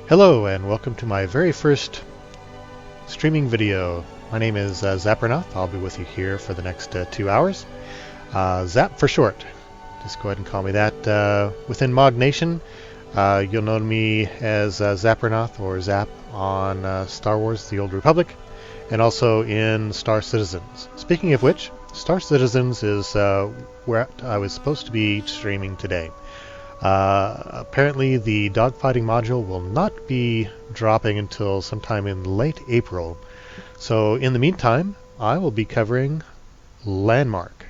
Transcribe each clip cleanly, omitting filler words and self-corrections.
Hello and welcome to my very first streaming video. My name is Zappernoth. I'll be with you here for the next 2 hours. Zap for short. Just go ahead and call me that. Within Mog Nation, you'll know me as Zappernoth or Zap on Star Wars The Old Republic, and also in Star Citizens. Speaking of which, Star Citizens is where I was supposed to be streaming today. Apparently the dogfighting module will not be dropping until sometime in late April. So in the meantime, I will be covering Landmark,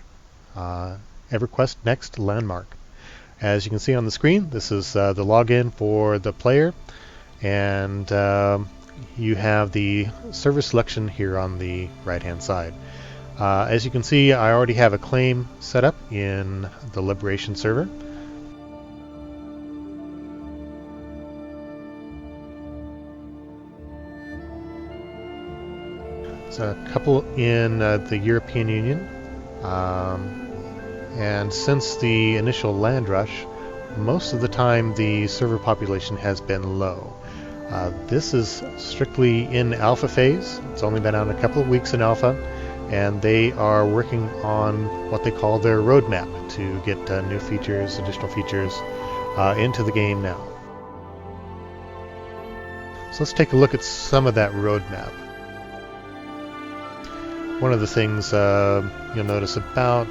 EverQuest Landmark. As you can see on the screen, this is the login for the player, and you have the server selection here on the right hand side. As you can see, I already have a claim set up in the Liberation server. A couple in the European Union, and since the initial land rush, most of the time the server population has been low. This is strictly in alpha phase. It's only been out a couple of weeks in alpha, and they are working on what they call their roadmap to get new features, additional features into the game now. So let's take a look at some of that roadmap. One of the things you'll notice about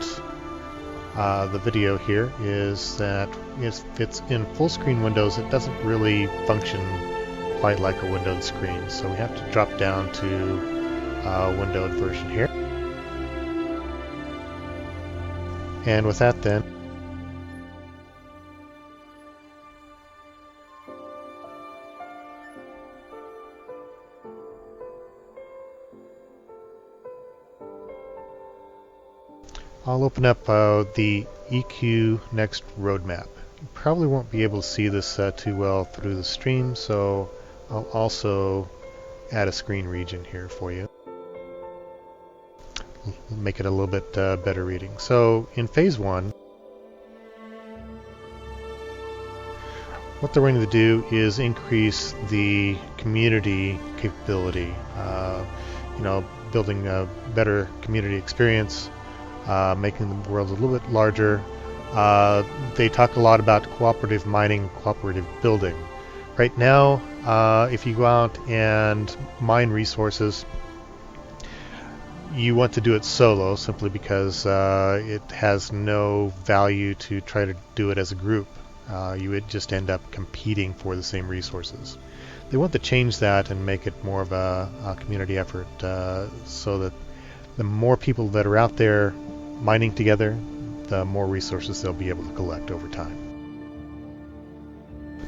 the video here is that if it's in full screen Windows, it doesn't really function quite like a windowed screen. So we have to drop down to a windowed version here. And with that then, I'll open up the EQNext roadmap. You probably won't be able to see this too well through the stream, so I'll also add a screen region here for you. Make it a little bit better reading. So in phase 1, what they're going to do is increase the community capability, building a better community experience, making the world a little bit larger. They talk a lot about cooperative mining, cooperative building. Right now, if you go out and mine resources, you want to do it solo simply because it has no value to try to do it as a group. You would just end up competing for the same resources. They want to change that and make it more of a community effort, so that the more people that are out there mining together, the more resources they'll be able to collect over time.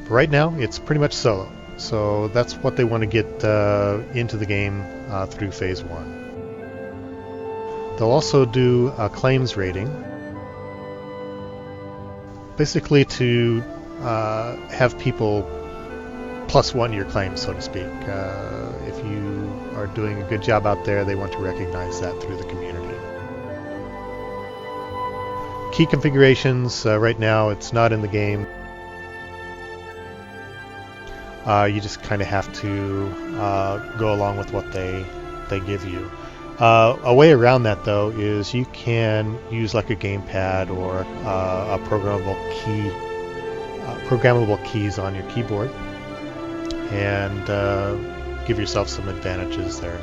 But right now, it's pretty much solo. So that's what they want to get into the game through phase 1. They'll also do a claims rating, basically to have people +1 your claims, so to speak. If you are doing a good job out there, they want to recognize that through the community. Key configurations, right now it's not in the game. You just kind of have to go along with what they give you. A way around that, though, is you can use like a gamepad or a programmable keys on your keyboard, and give yourself some advantages there.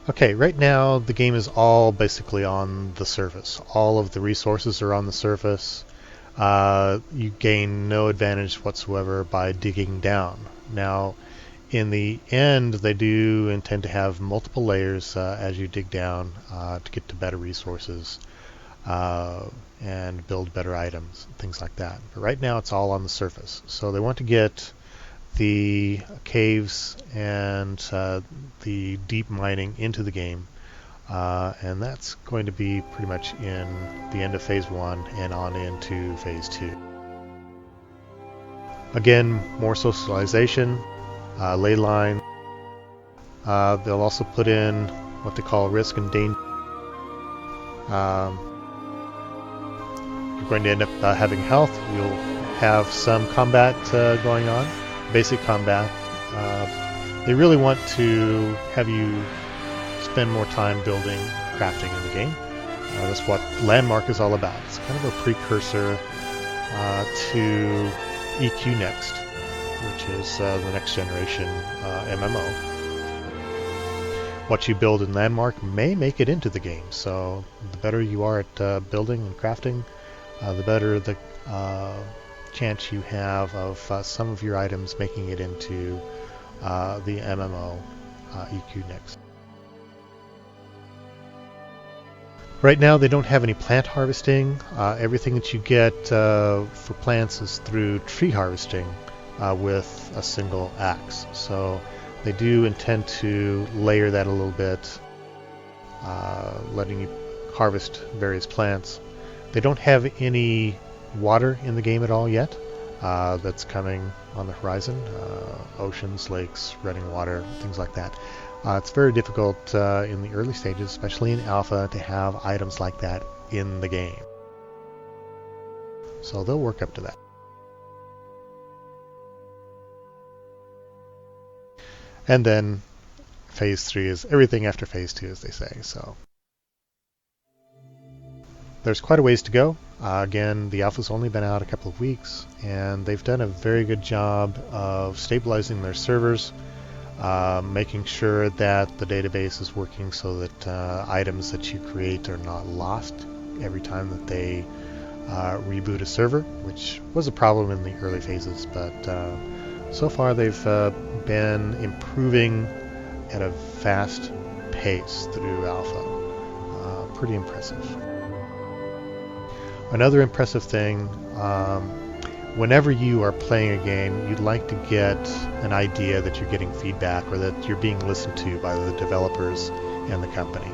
Okay, right now the game is all basically on the surface. All of the resources are on the surface. You gain no advantage whatsoever by digging down. Now, in the end, they do intend to have multiple layers as you dig down to get to better resources and build better items, things like that. But right now it's all on the surface. So they want to get the caves and the deep mining into the game, and that's going to be pretty much in the end of phase 1 and on into phase 2. Again, more socialization, ley line. They'll also put in what they call risk and danger Um, you're going to end up having health. You'll have some combat going on, basic combat. They really want to have you spend more time building, crafting in the game. That's what Landmark is all about. It's kind of a precursor to EQNext, which is the next generation MMO. What you build in Landmark may make it into the game, so the better you are at building and crafting, the better the chance you have of some of your items making it into the MMO EQNext. Right now they don't have any plant harvesting. Everything that you get for plants is through tree harvesting with a single axe. So they do intend to layer that a little bit, letting you harvest various plants. They don't have any water in the game at all yet. That's coming on the horizon. Oceans, lakes, running water, things like that. It's very difficult in the early stages, especially in alpha, to have items like that in the game. So they'll work up to that. And then phase 3 is everything after phase 2, as they say. So there's quite a ways to go. Again, the alpha's only been out a couple of weeks, and they've done a very good job of stabilizing their servers, making sure that the database is working so that items that you create are not lost every time that they reboot a server, which was a problem in the early phases, but so far they've been improving at a fast pace through alpha. Pretty impressive. Another impressive thing, whenever you are playing a game, you'd like to get an idea that you're getting feedback or that you're being listened to by the developers and the company.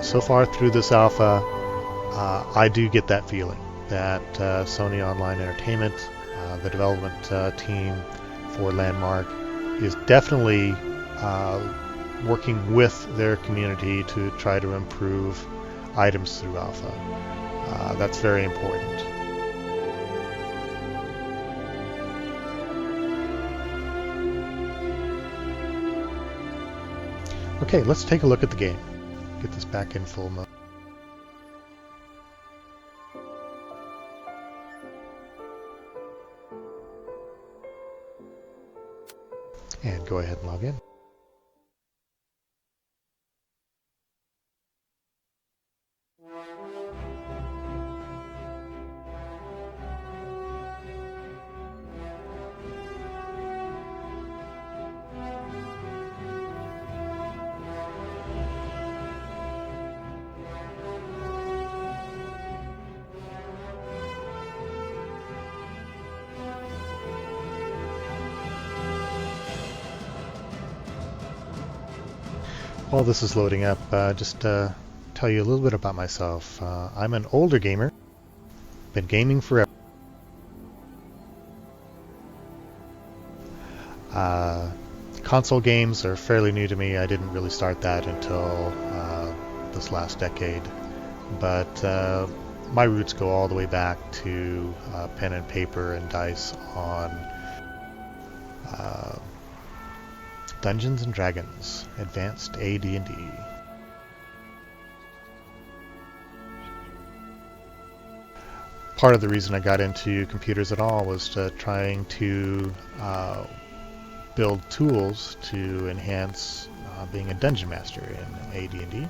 So far through this alpha, I do get that feeling that Sony Online Entertainment, the development team for Landmark, is definitely working with their community to try to improve items through alpha. That's very important. Okay, let's take a look at the game. Get this back in full mode. And go ahead and log in. While this is loading up, just tell you a little bit about myself. I'm an older gamer, been gaming forever. Console games are fairly new to me. I didn't really start that until this last decade, but my roots go all the way back to pen and paper and dice on Dungeons and Dragons, Advanced AD&D. Part of the reason I got into computers at all was trying to build tools to enhance being a dungeon master in AD&D.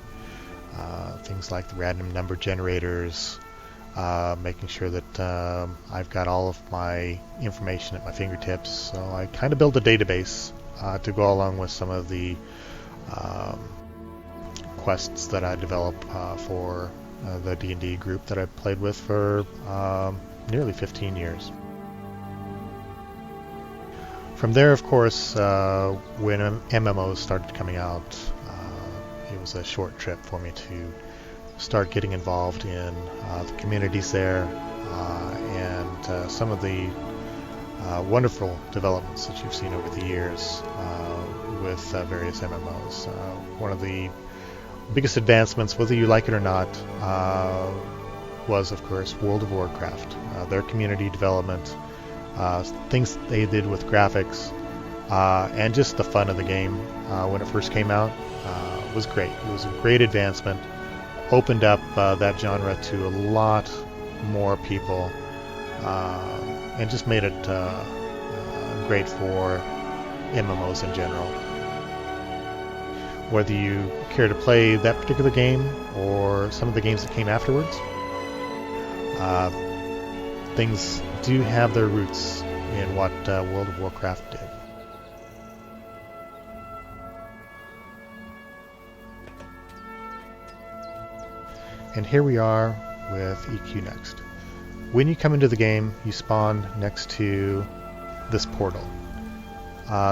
Things like the random number generators, making sure that I've got all of my information at my fingertips. So I kind of built a database to go along with some of the quests that I developed for the D&D group that I played with for nearly 15 years. From there, of course, when MMOs started coming out, it was a short trip for me to start getting involved in the communities there and some of the wonderful developments that you've seen over the years with various MMOs. One of the biggest advancements, whether you like it or not, was of course World of Warcraft. Their community development, things they did with graphics, and just the fun of the game when it first came out was great. It was a great advancement. Opened up that genre to a lot more people, and just made it great for MMOs in general. Whether you care to play that particular game or some of the games that came afterwards, things do have their roots in what World of Warcraft did. And here we are with EQNext. When you come into the game, you spawn next to this portal.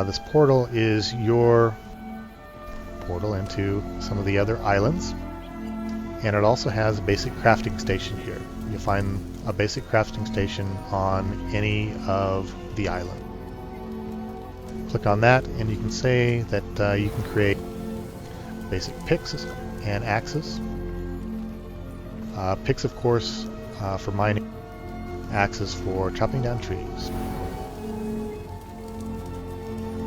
This portal is your portal into some of the other islands, and it also has a basic crafting station here. You'll find a basic crafting station on any of the islands. Click on that and you can say that you can create basic picks and axes. Picks, of course, for mining, axes for chopping down trees.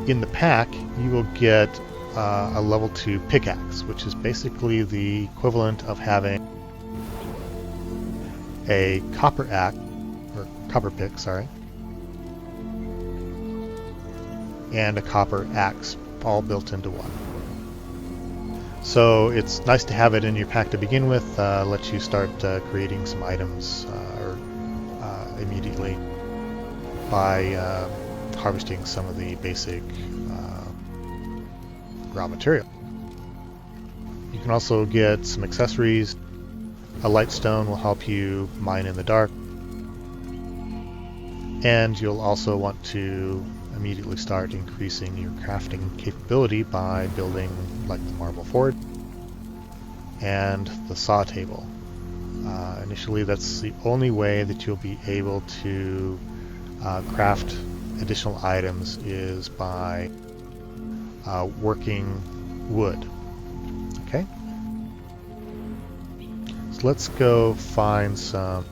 In the pack, you will get a level 2 pickaxe, which is basically the equivalent of having a copper axe, or copper pick, sorry, and a copper axe, all built into one. So it's nice to have it in your pack to begin with. Lets you start creating some items immediately by harvesting some of the basic raw material. You can also get some accessories. A light stone will help you mine in the dark, and you'll also want to immediately start increasing your crafting capability by building like the marble forge and the saw table. Initially, that's the only way that you'll be able to craft additional items is by working wood. Okay? So let's go find some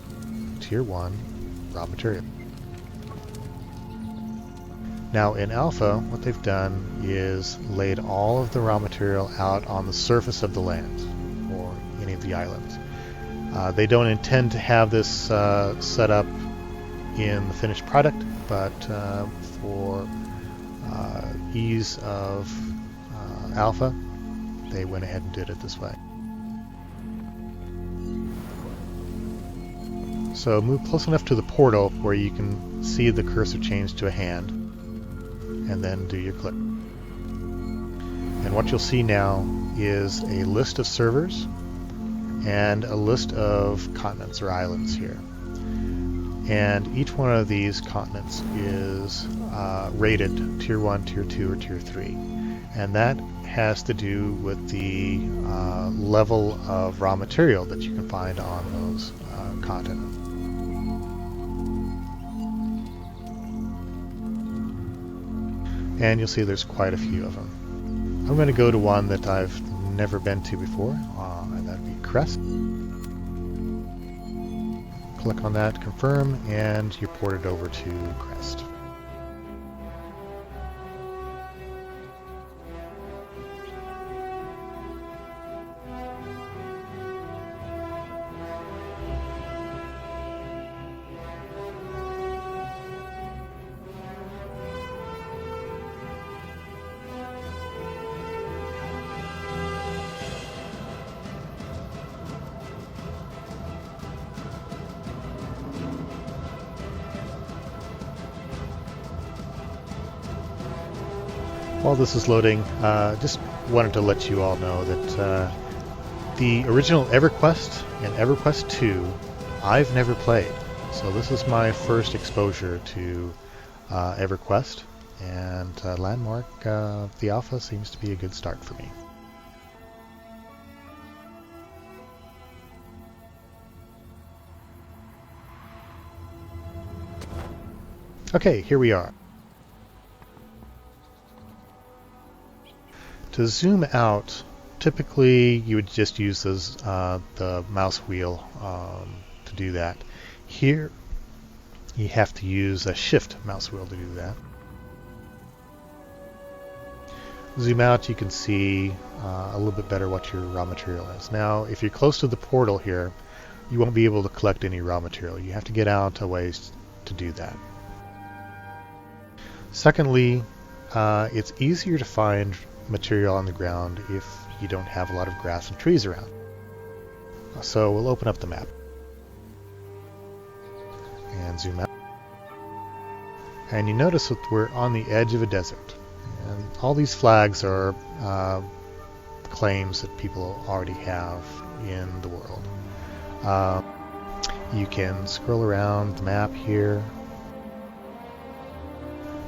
tier 1 raw material. Now in Alpha, what they've done is laid all of the raw material out on the surface of the land, or any of the islands. They don't intend to have this set up in the finished product, but for ease of Alpha, they went ahead and did it this way. So move close enough to the portal where you can see the cursor change to a hand, and then do your click. And what you'll see now is a list of servers and a list of continents or islands here. And each one of these continents is rated tier 1, tier 2, or tier 3. And that has to do with the level of raw material that you can find on those continents. And you'll see there's quite a few of them. I'm going to go to one that I've never been to before, and that'd be Crest. Click on that, confirm, and you're ported over to Crest. While this is loading, just wanted to let you all know that the original EverQuest and EverQuest 2 I've never played. So this is my first exposure to EverQuest, and Landmark, the alpha, seems to be a good start for me. Okay, here we are. To zoom out typically you would just use the mouse wheel to do that. Here you have to use a shift mouse wheel to do that. Zoom out, you can see a little bit better what your raw material is. Now, if you're close to the portal here, you won't be able to collect any raw material. You have to get out a ways to do that. Secondly, it's easier to find material on the ground if you don't have a lot of grass and trees around. So we'll open up the map and zoom out. And you notice that we're on the edge of a desert. And all these flags are claims that people already have in the world. You can scroll around the map here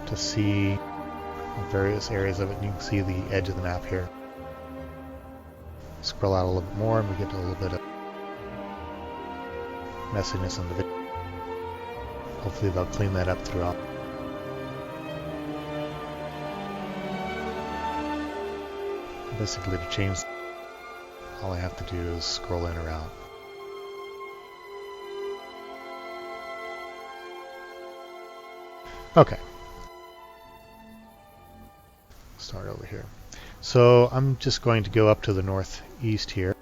to see various areas of it. You can see the edge of the map here. Scroll out a little bit more and we get a little bit of messiness in the video. Hopefully they'll clean that up throughout. Basically, to change, all I have to do is scroll in or out. Okay. Start over here. So I'm just going to go up to the northeast here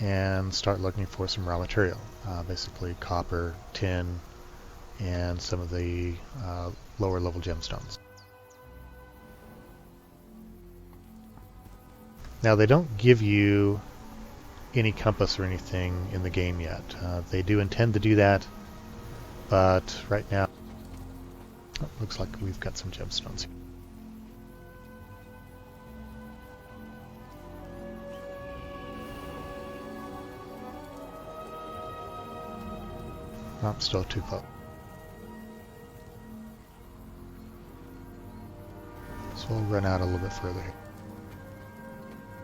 and start looking for some raw material. Basically copper, tin, and some of the lower level gemstones. Now they don't give you any compass or anything in the game yet. They do intend to do that, but right now, looks like we've got some gemstones here. I'm still too close. So we'll run out a little bit further here.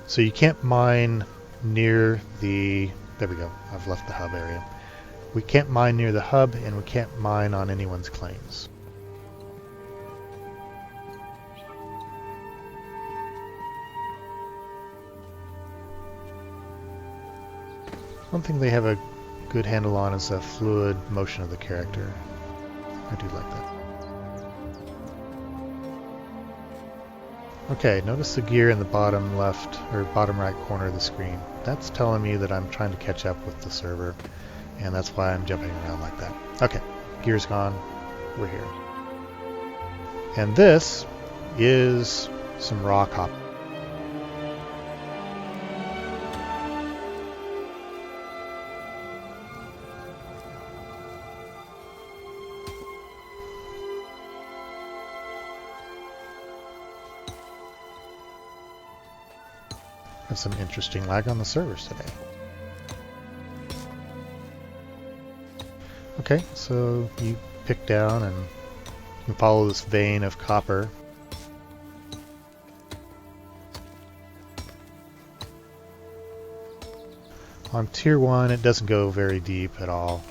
So you can't mine near the... There we go. I've left the hub area. We can't mine near the hub, and we can't mine on anyone's claims. One thing they have a good handle on is the fluid motion of the character. I do like that. Okay, notice the gear in the bottom left or bottom right corner of the screen. That's telling me that I'm trying to catch up with the server, and that's why I'm jumping around like that. Okay, gear's gone. We're here. And this is some raw copper. Have some interesting lag on the servers today. Okay, so you pick down and you can follow this vein of copper. On tier 1 it doesn't go very deep at all,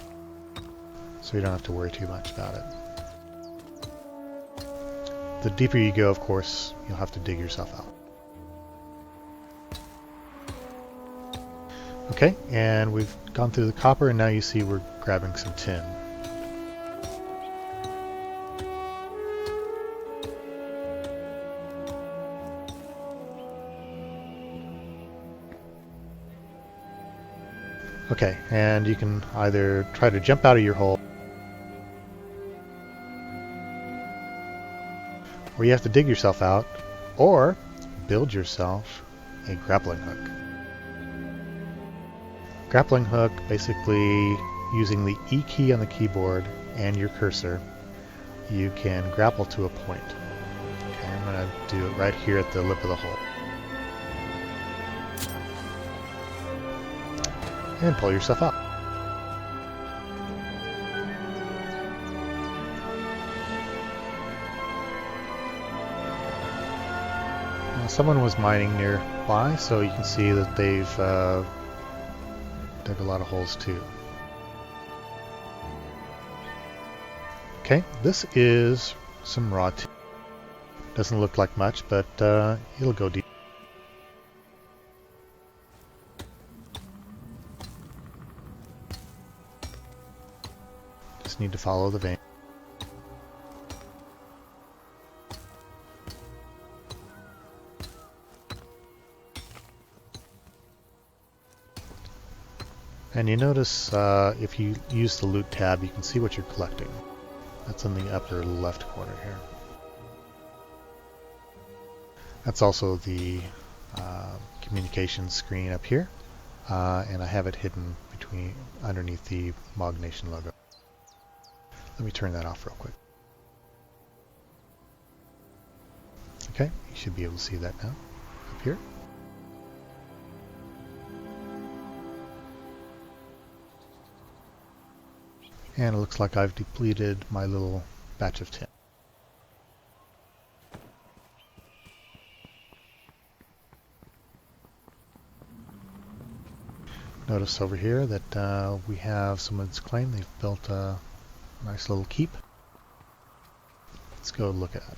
so you don't have to worry too much about it. The deeper you go, of course, you'll have to dig yourself out. Okay, and we've gone through the copper, and now you see we're grabbing some tin. Okay, and you can either try to jump out of your hole, or you have to dig yourself out, or build yourself a grappling hook. Grappling hook, basically using the E key on the keyboard and your cursor, you can grapple to a point. Okay, I'm going to do it right here at the lip of the hole. And pull yourself up. Now, someone was mining nearby, so you can see that they've dug a lot of holes too. Okay, this is some raw tin. Doesn't look like much, but it'll go deep. just need to follow the vein. And you notice if you use the loot tab, you can see what you're collecting. That's in the upper left corner here. That's also the communication screen up here, and I have it hidden underneath the Mog Nation logo. Let me turn that off real quick. Okay, you should be able to see that now, up here. And it looks like I've depleted my little batch of tin. Notice over here that we have someone's claim. They've built a nice little keep. Let's go look at it.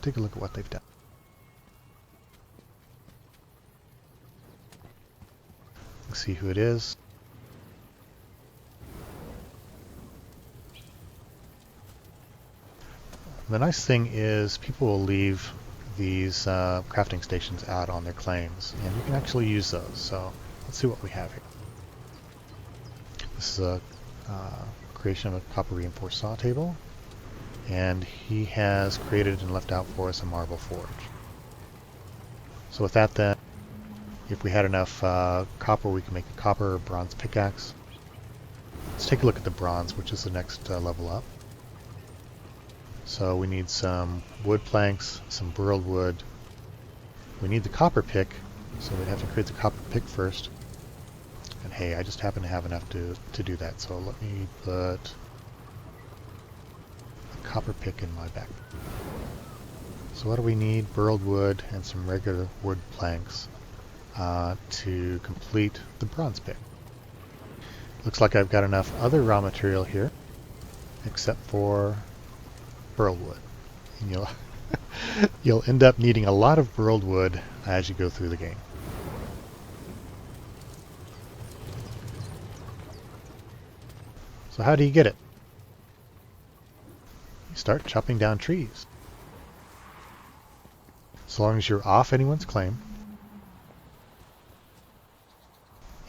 Take a look at what they've done. Let's see who it is. The nice thing is people will leave these crafting stations out on their claims, and you can actually use those. So let's see what we have here. This is a creation of a copper reinforced saw table, and he has created and left out for us a marble forge. So with that then, if we had enough copper, we can make a copper or bronze pickaxe. Let's take a look at the bronze, which is the next level up. So we need some wood planks, some burled wood. We need the copper pick, so we'd have to create the copper pick first. And hey, I just happen to have enough to do that, so let me put a copper pick in my back. So what do we need? Burled wood and some regular wood planks to complete the bronze pick. Looks like I've got enough other raw material here, except for burled wood. And you'll end up needing a lot of burled wood as you go through the game. So how do you get it? You start chopping down trees. As long as you're off anyone's claim,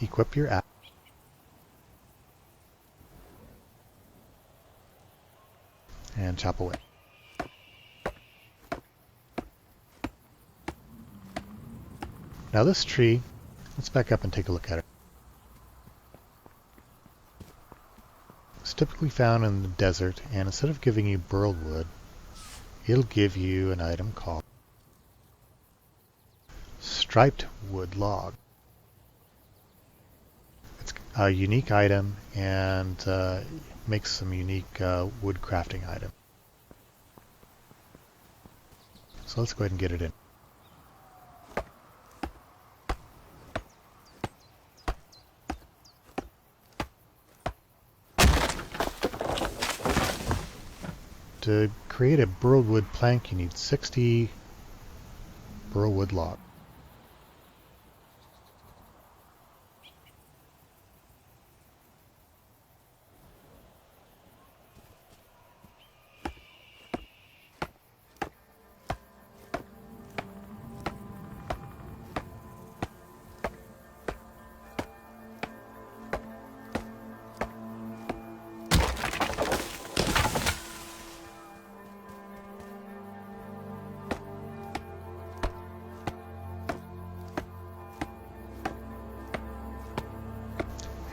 equip your axe, and chop away. Now this tree, let's back up and take a look at it. It's typically found in the desert, and instead of giving you burled wood, it'll give you an item called striped wood log. It's a unique item and makes some unique wood crafting item. So let's go ahead and get it in. To create a burled wood plank, you need 60 burled wood log.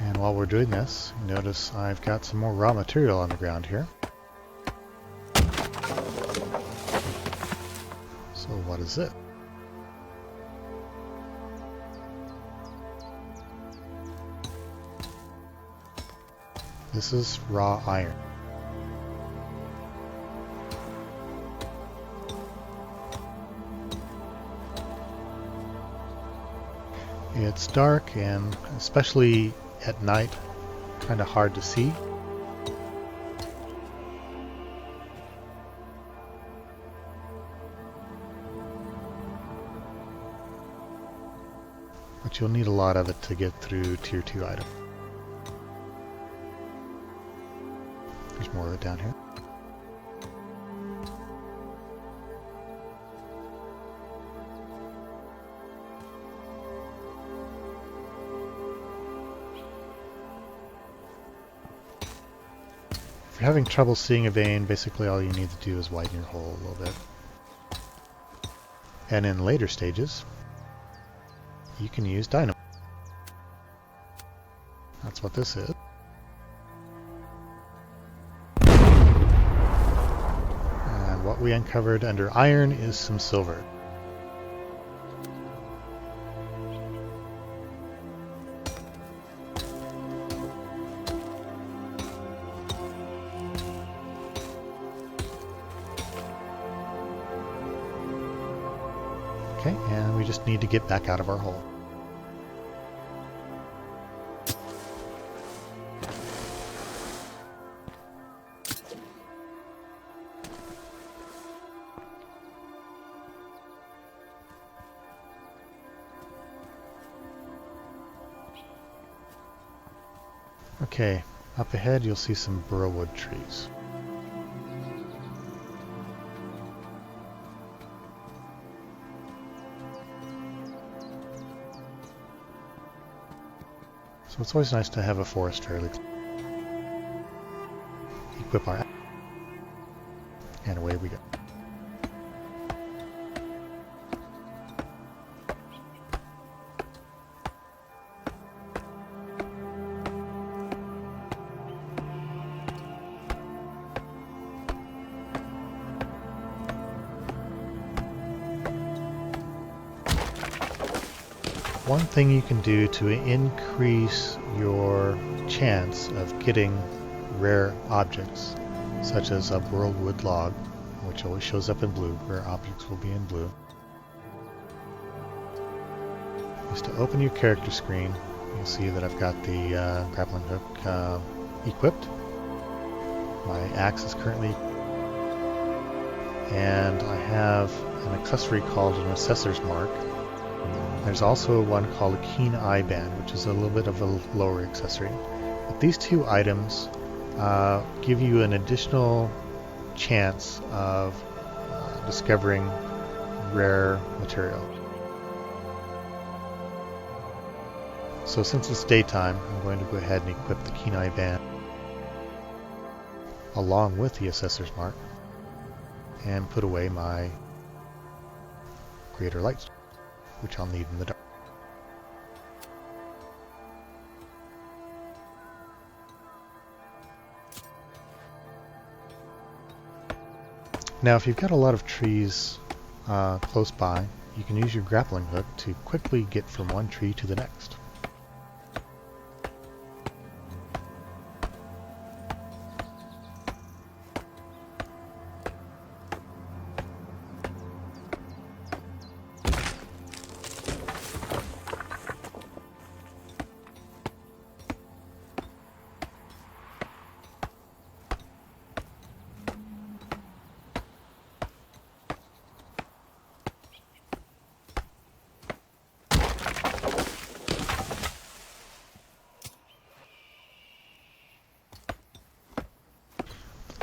And while we're doing this, notice I've got some more raw material on the ground here. So what is it? This is raw iron. It's dark, and especially at night, kind of hard to see. But you'll need a lot of it to get through Tier 2 item. more of it down here. If you're having trouble seeing a vein, basically all you need to do is widen your hole a little bit. And in later stages, you can use dynamite. That's what this is. And what we uncovered under iron is some silver. Okay, and we just need to get back out of our hole. Okay, up ahead you'll see some burrwood trees. So it's always nice to have a forest fairly close. Equip our axe, and away we go. One thing you can do to increase your chance of getting rare objects, such as a burrwood log, which always shows up in blue, rare objects will be in blue, is to open your character screen. You'll see that I've got the grappling hook equipped. My axe is currently, and I have an accessory called an assessor's mark. There's also one called a keen eye band, which is a little bit of a lower accessory. But these two items give you an additional chance of discovering rare material. So since it's daytime, I'm going to go ahead and equip the keen eye band along with the assessor's mark and put away my greater light, which I'll need in the dark. Now if you've got a lot of trees close by, you can use your grappling hook to quickly get from one tree to the next.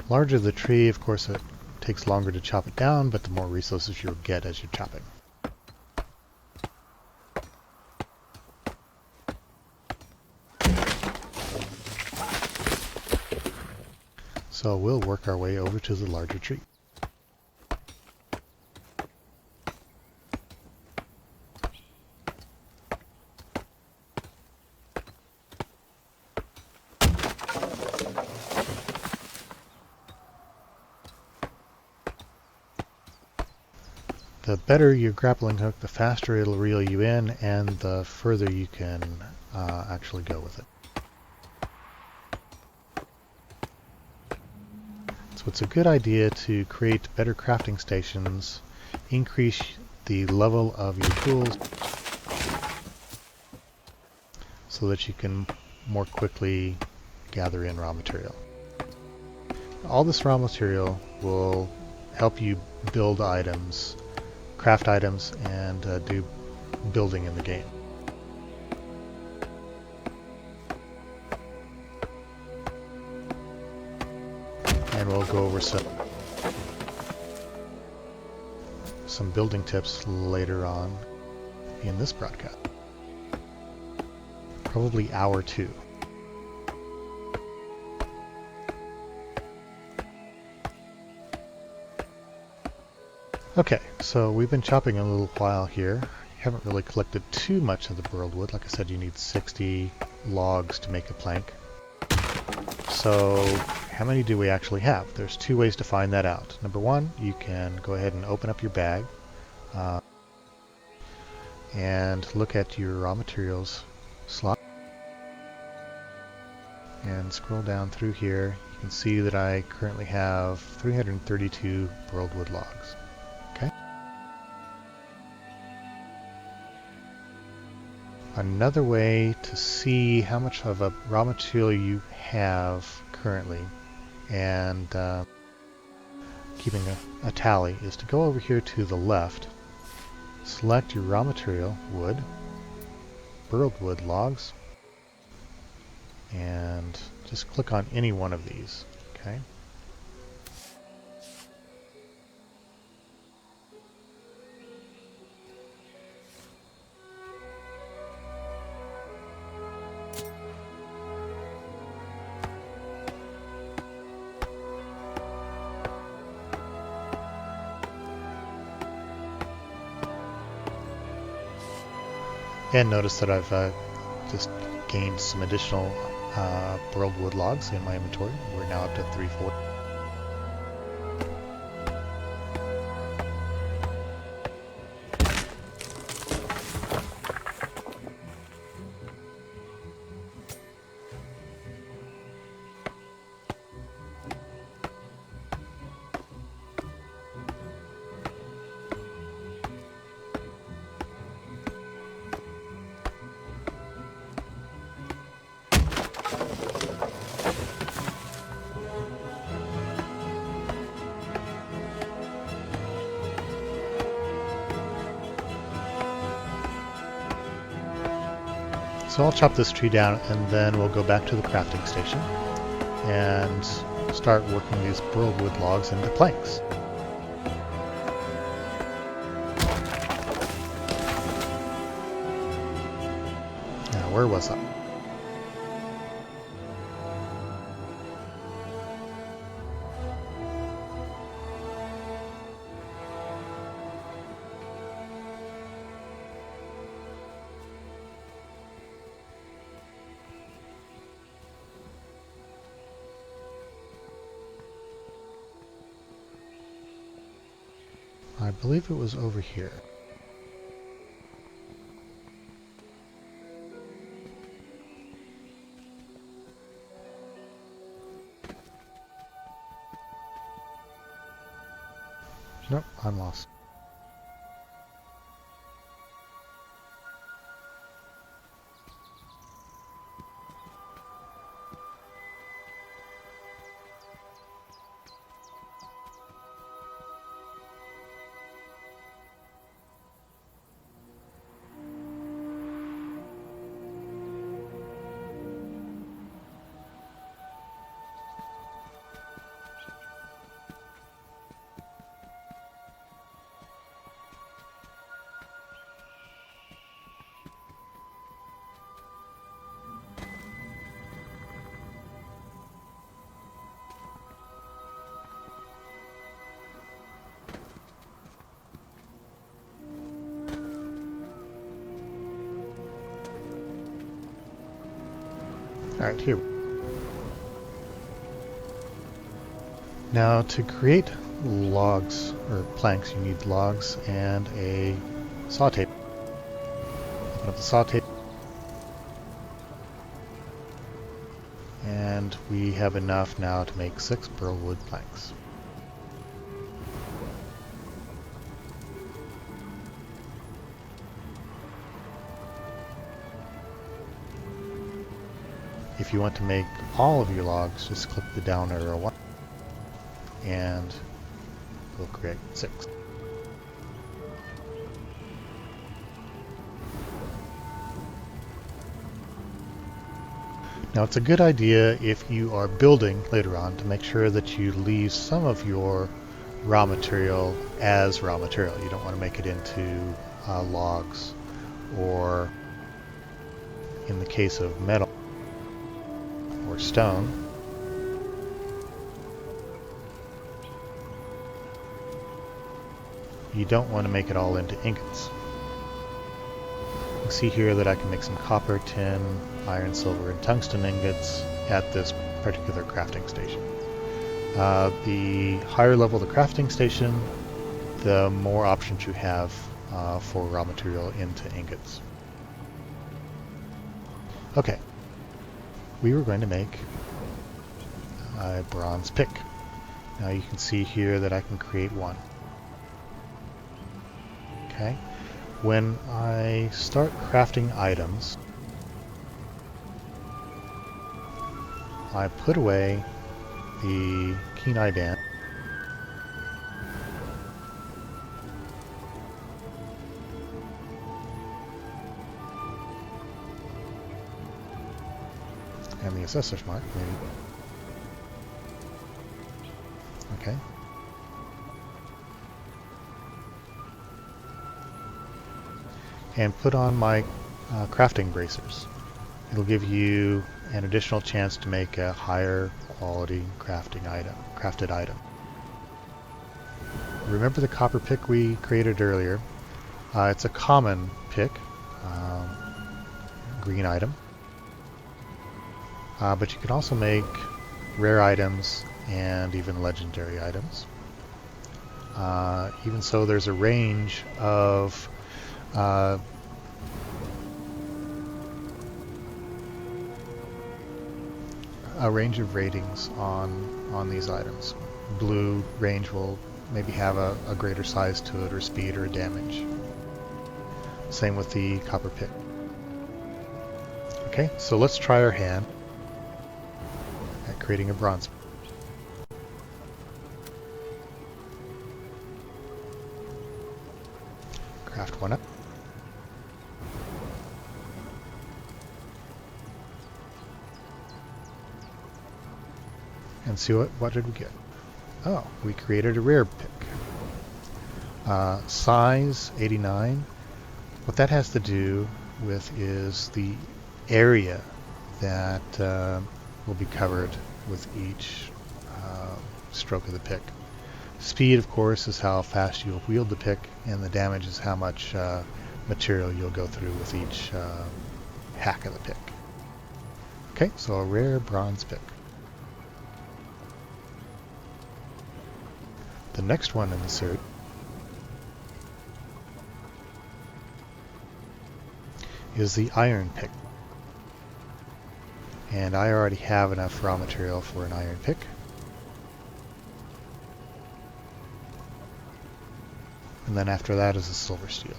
Larger the tree, of course, it takes longer to chop it down, but the more resources you'll get as you're chopping. So we'll work our way over to the larger tree. The better your grappling hook, the faster it'll reel you in, and the further you can actually go with it. So it's a good idea to create better crafting stations, increase the level of your tools so that you can more quickly gather in raw material. All this raw material will help you build items, craft items, and do building in the game. and we'll go over some building tips later on in this broadcast. Probably hour 2. Okay, so we've been chopping a little while here. Haven't really collected too much of the burled wood. Like I said, you need 60 logs to make a plank. So how many do we actually have? There's 2 ways to find that out. Number 1, you can go ahead and open up your bag and look at your raw materials slot and scroll down through here. You can see that I currently have 332 burled wood logs. Okay. Another way to see how much of a raw material you have currently and keeping a tally is to go over here to the left, select your raw material, wood, burled wood logs, and just click on any one of these. Okay. And notice that I've just gained some additional burled wood logs in my inventory. We're now up to 340. So I'll chop this tree down and then we'll go back to the crafting station and start working these burled wood logs into planks. Now, where was I? I believe it was over here. Nope, I'm lost. Alright, here. Now to create logs, or planks, you need logs and a saw tape. Open up the saw tape. And we have enough now to make 6 burled wood planks. If you want to make all of your logs, just click the down arrow one and we'll create 6. Now it's a good idea if you are building later on to make sure that you leave some of your raw material as raw material. You don't want to make it into logs, or in the case of metal or stone, you don't want to make it all into ingots. You can see here that I can make some copper, tin, iron, silver, and tungsten ingots at this particular crafting station. The higher level the crafting station, the more options you have for raw material into ingots. Okay, we were going to make a bronze pick. Now you can see here that I can create one. Okay, when I start crafting items, I put away the keen eye band and the assessor's mark, maybe. Okay. And put on my crafting bracers. It'll give you an additional chance to make a higher quality crafted item. Remember the copper pick we created earlier? It's a common pick, green item. But you can also make rare items and even legendary items. Even so, there's a range of ratings on these items. Blue range will maybe have a greater size to it, or speed, or damage. Same with the copper pick. Okay, so let's try our hand at creating a bronze. Craft one up. And see what did we get? Oh, we created a rare pick. Size 89. What that has to do with is the area that will be covered with each stroke of the pick. Speed, of course, is how fast you'll wield the pick, and the damage is how much material you'll go through with each hack of the pick. Okay, so a rare bronze pick. The next one in the series is the iron pick. And I already have enough raw material for an iron pick. And then after that is the silver steel.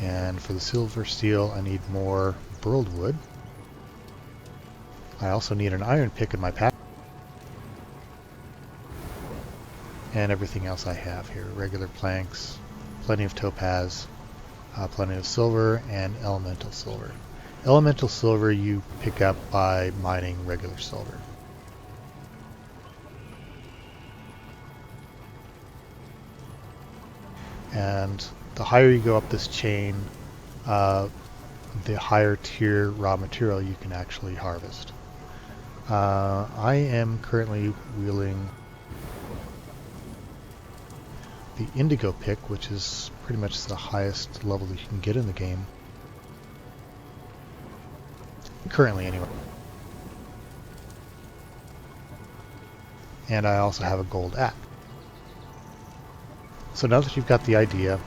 And for the silver steel, I need more burled wood. I also need an iron pick in my pack. And everything else I have here. Regular planks, plenty of topaz, plenty of silver, and elemental silver. Elemental silver you pick up by mining regular silver. And the higher you go up this chain, the higher tier raw material you can actually harvest. I am currently wielding the indigo pick, which is pretty much the highest level that you can get in the game. Currently, anyway. And I also have a gold axe. So now that you've got the idea,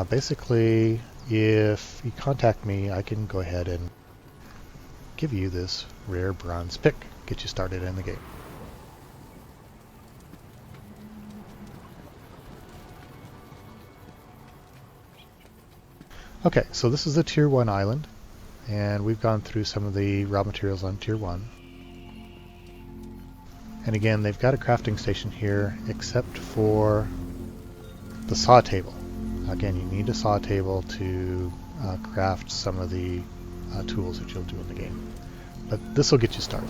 basically, if you contact me, I can go ahead and give you this rare bronze pick, get you started in the game. Okay, so this is the Tier 1 island, and we've gone through some of the raw materials on Tier 1. And again, they've got a crafting station here, except for the saw table. Again, you need a saw table to craft some of the tools that you'll do in the game. But this will get you started.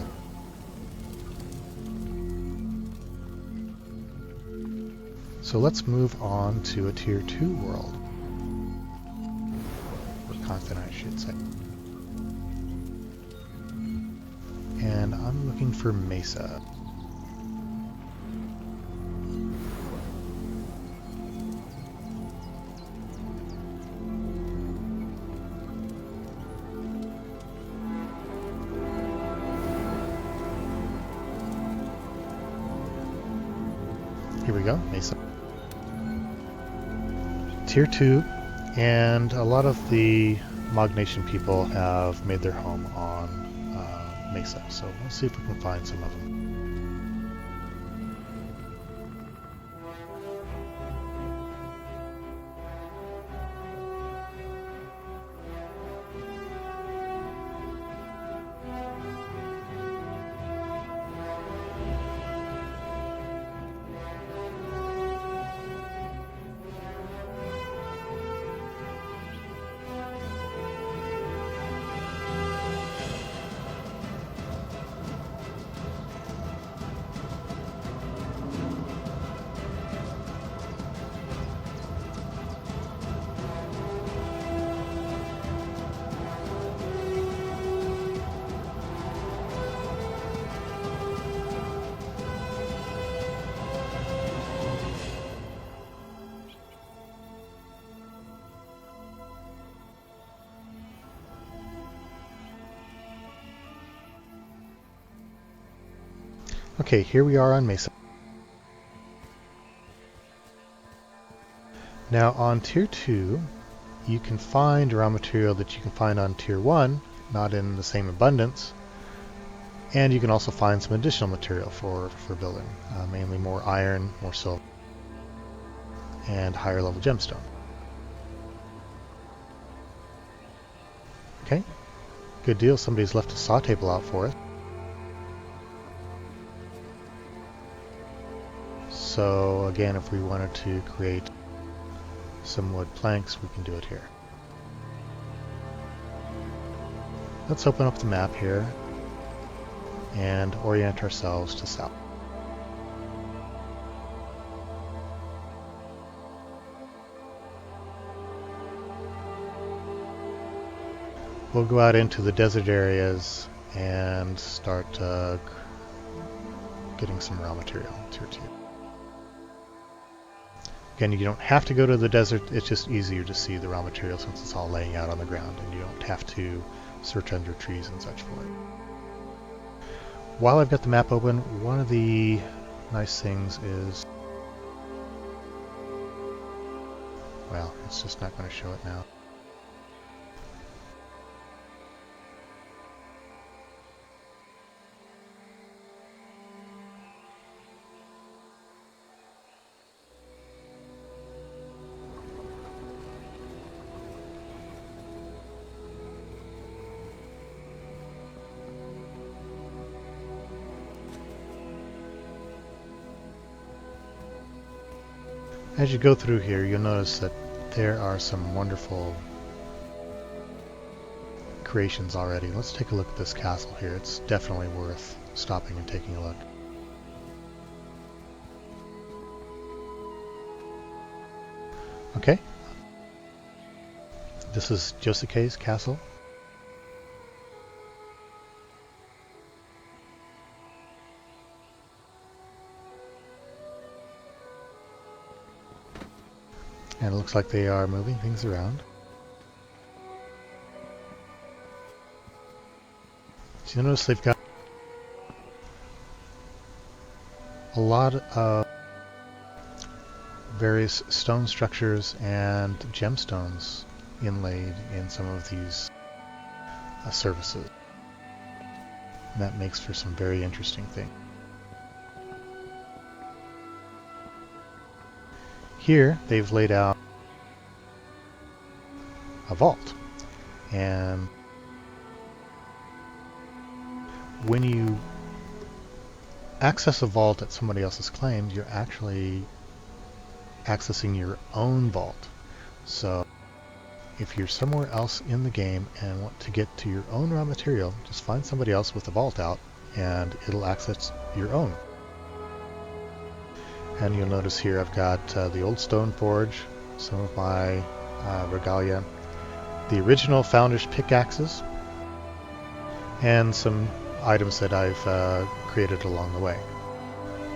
So let's move on to a Tier 2 world. Or continent, I should say. And I'm looking for Mesa. Here we go, Mesa. Tier 2, and a lot of the Mog Nation people have made their home on Mesa, so we'll see if we can find some of them. Okay, here we are on Mesa. Now on Tier 2, you can find raw material that you can find on Tier 1, not in the same abundance, and you can also find some additional material for building, mainly more iron, more silver, and higher level gemstone. Okay, good deal, somebody's left a saw table out for us. So again, if we wanted to create some wood planks, we can do it here. Let's open up the map here and orient ourselves to south. We'll go out into the desert areas and start getting some raw material, Tier 2. Again, you don't have to go to the desert, it's just easier to see the raw material since it's all laying out on the ground and you don't have to search under trees and such for it. While I've got the map open, one of the nice things is, well, it's just not going to show it now. As you go through here, you'll notice that there are some wonderful creations already. Let's take a look at this castle here. It's definitely worth stopping and taking a look. Okay. This is Josuke's castle. And it looks like they are moving things around. So you notice they've got a lot of various stone structures and gemstones inlaid in some of these surfaces. And that makes for some very interesting things. Here they've laid out a vault, and when you access a vault that somebody else has claimed, you're actually accessing your own vault. So if you're somewhere else in the game and want to get to your own raw material, just find somebody else with a vault out and it'll access your own. And you'll notice here I've got the old stone forge, some of my regalia, the original founder's pickaxes, and some items that I've created along the way.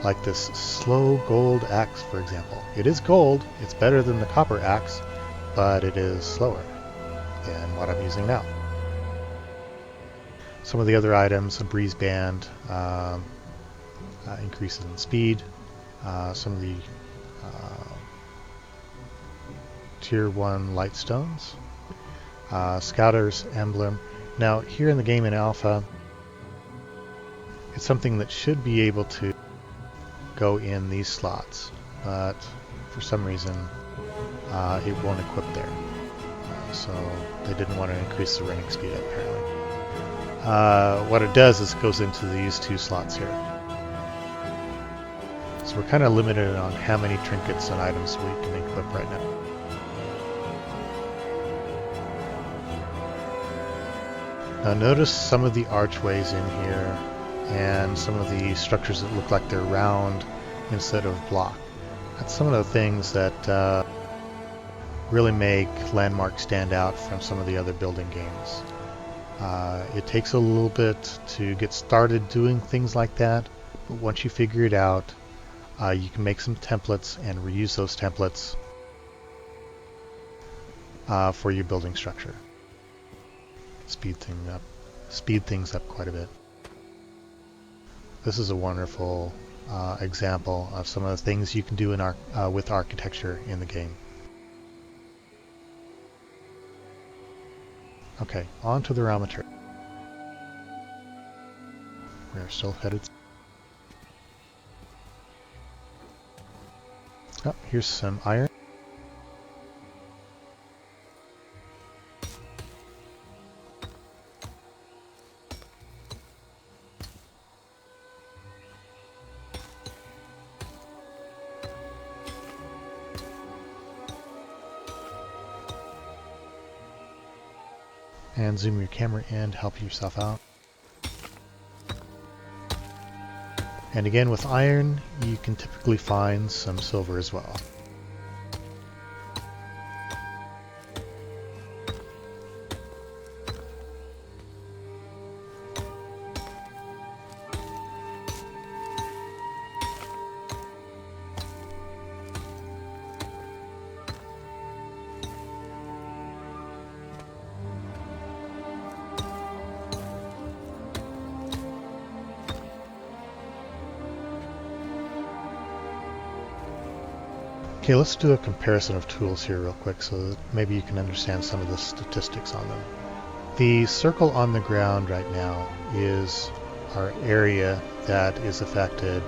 Like this slow gold axe, for example. It is gold, it's better than the copper axe, but it is slower than what I'm using now. Some of the other items, a breeze band, increase in speed, some of the tier 1 light stones, Scouter's emblem. Now here in the game in alpha, it's something that should be able to go in these slots, but for some reason it won't equip there. So they didn't want to increase the running speed apparently. What it does is it goes into these two slots here. So we're kind of limited on how many trinkets and items we can equip right now. Now notice some of the archways in here and some of the structures that look like they're round instead of block. That's some of the things that really make Landmark stand out from some of the other building games. It takes a little bit to get started doing things like that, but once you figure it out, you can make some templates and reuse those templates for your building structure. Speed things up quite a bit. This is a wonderful example of some of the things you can do in with architecture in the game. Okay, on to the raw material. We are still headed. Oh, here's some iron. And zoom your camera in to help yourself out. And again, with iron, you can typically find some silver as well. Okay, let's do a comparison of tools here real quick so that maybe you can understand some of the statistics on them. The circle on the ground right now is our area that is affected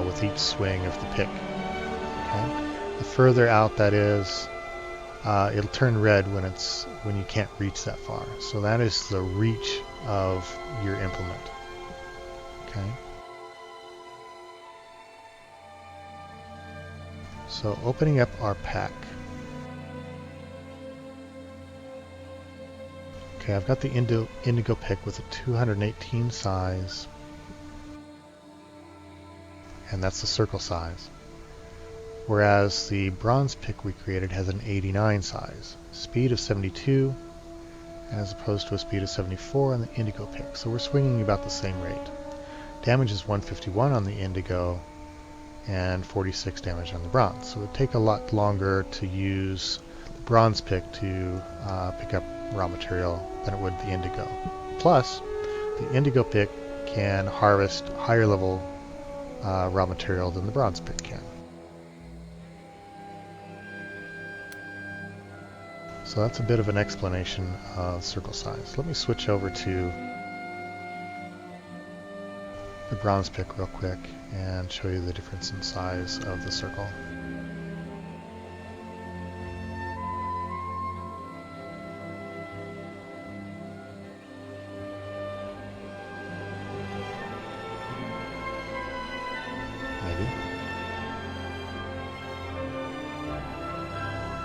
with each swing of the pick. Okay? The further out that is, it'll turn red when you can't reach that far. So that is the reach of your implement. Okay. So opening up our pack. Okay, I've got the indigo pick with a 218 size, and that's the circle size. Whereas the bronze pick we created has an 89 size, speed of 72, as opposed to a speed of 74 on the indigo pick. So we're swinging about the same rate. Damage is 151 on the indigo, and 46 damage on the bronze. So it would take a lot longer to use the bronze pick to pick up raw material than it would the indigo. Plus, the indigo pick can harvest higher level raw material than the bronze pick can. So that's a bit of an explanation of circle size. Let me switch over to the bronze pick real quick and show you the difference in size of the circle. Maybe.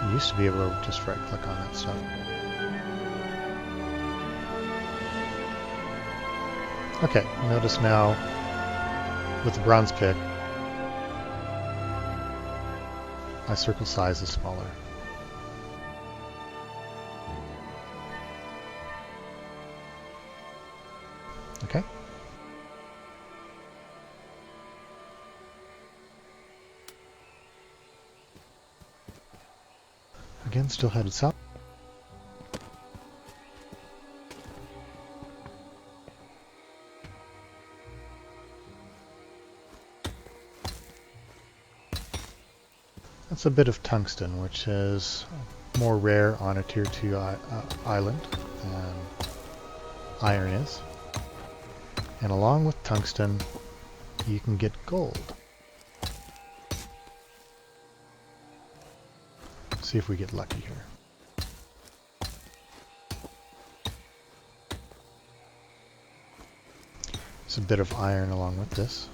You used to be able to just right click on that stuff. Okay, notice now with the bronze pick, my circle size is smaller. Okay. Again, still headed south. That's a bit of tungsten, which is more rare on a tier 2 island than iron is. And along with tungsten, you can get gold. See if we get lucky here. There's a bit of iron along with this.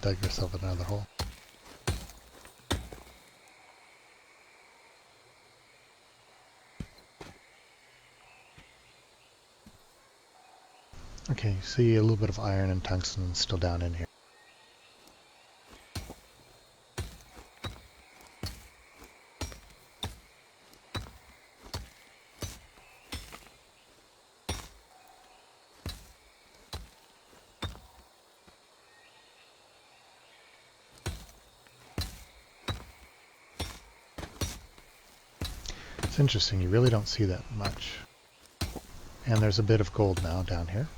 Dug yourself another hole. Okay, see a little bit of iron and tungsten still down in here. It's interesting, you really don't see that much. And there's a bit of gold now down here.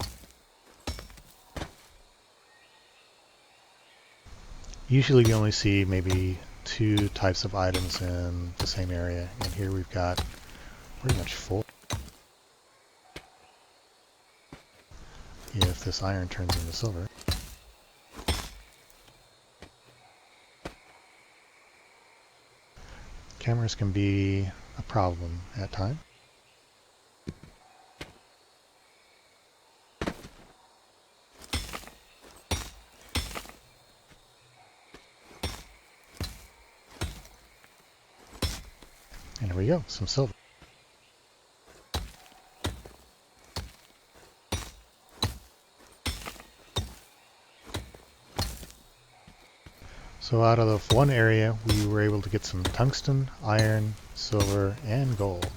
Usually you only see maybe 2 types of items in the same area, and here we've got pretty much 4. If this iron turns into silver. Cameras can be a problem at times. And here we go, some silver. So out of the one area, we were able to get some tungsten, iron, silver, and gold.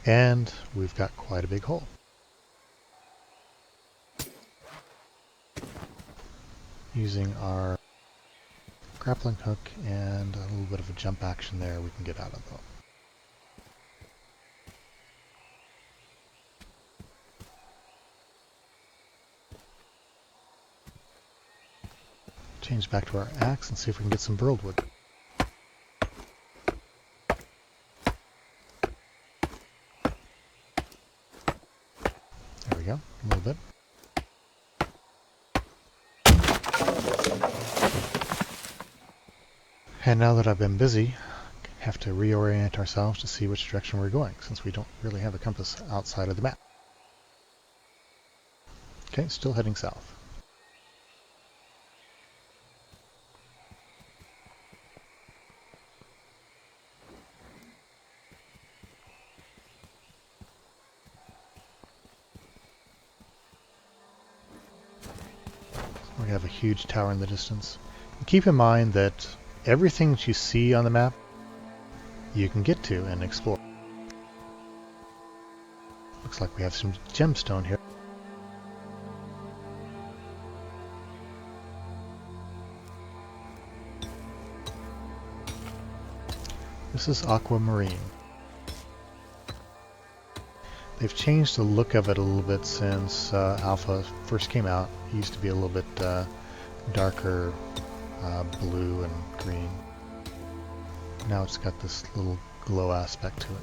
And we've got quite a big hole. Using our grappling hook and a little bit of a jump action there, we can get out of the hole. Change back to our axe and see if we can get some burled wood. There we go, a little bit. And now that I've been busy, I have to reorient ourselves to see which direction we're going, since we don't really have a compass outside of the map. Okay, still heading south. We have a huge tower in the distance. And keep in mind that everything that you see on the map, you can get to and explore. Looks like we have some gemstone here. This is aquamarine. They've changed the look of it a little bit since Alpha first came out. It used to be a little bit darker blue and green. Now it's got this little glow aspect to it.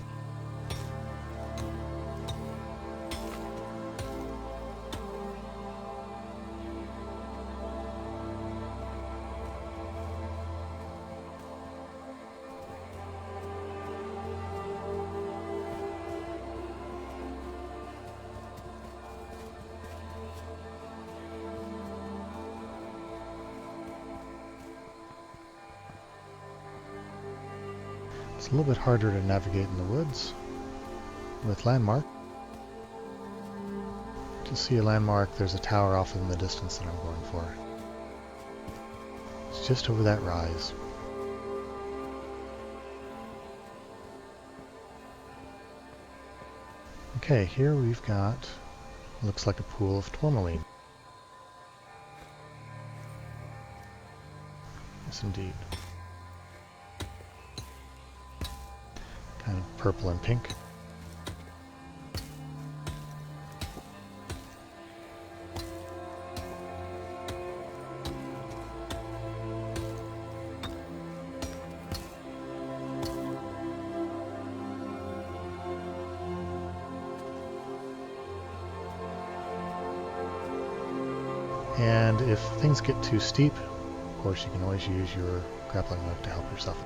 It's a little bit harder to navigate in the woods with Landmark. To see a landmark, there's a tower off in the distance that I'm going for. It's just over that rise. Okay, here we've got, looks like a pool of tourmaline. Yes, indeed. Kind of purple and pink. And if things get too steep, of course you can always use your grappling hook to help yourself.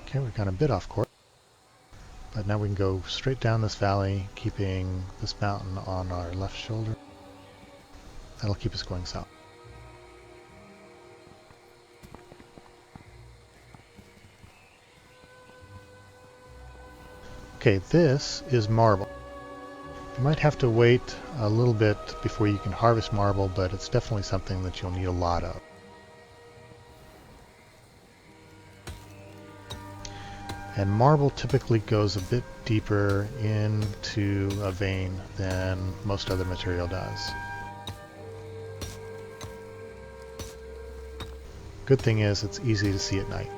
Okay, we've got a bit off course, but now we can go straight down this valley, keeping this mountain on our left shoulder. That'll keep us going south. Okay, this is marble. You might have to wait a little bit before you can harvest marble, but it's definitely something that you'll need a lot of. And marble typically goes a bit deeper into a vein than most other material does. Good thing is it's easy to see at night.